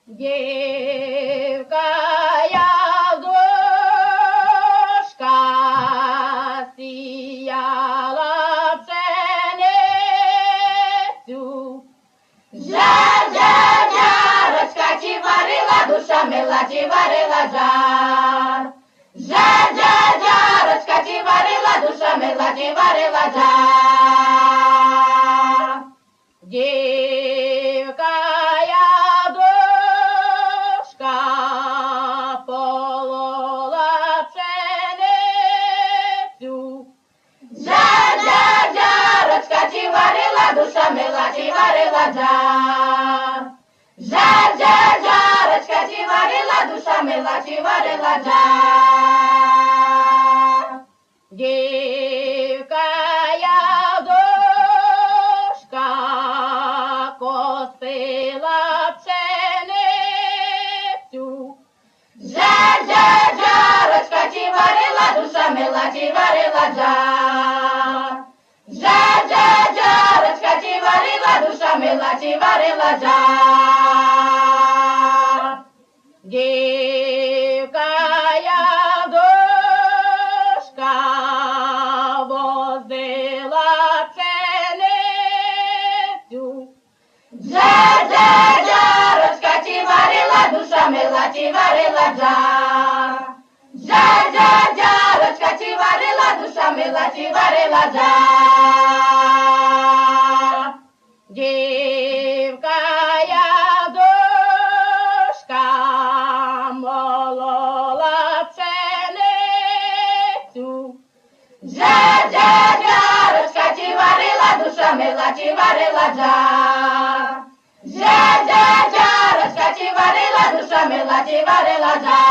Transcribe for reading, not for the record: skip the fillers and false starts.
Дівка Ялдушка сіяла пшеницю. Жар-жар-жарочка, чи варила душа мила, чи варила жар. Жар-жар-жарочка, чи варила душа мила, чи варила жар. Дівка Ялдушка полола пшеницю. Жар-жар-жарочка, чи варила душа мила, чи варила жар. Жар-жар-жарочка, чи варила душа мила, чи варила жар. Дівка Ялдушка косила пшеницю. Жар-жар-жарочка, чи варила душа мила, чи варила жар. Жар-жар-жарочка, чи варила душа мила, чи варила жар. Дівка Ялдушка возила пшеницю. Жар-жар-жарочка, чи варила душа мила, чи варила жар. Жар-жар-жарочка, чи варила душа мила, чи варила жар. Дівка Ялдушка молола пшеницю. Жар-жар-жарочка, чи варила душа мила, чи варила жар. Жар-жар-жарочка, чи варила душа мила, чи варила жар.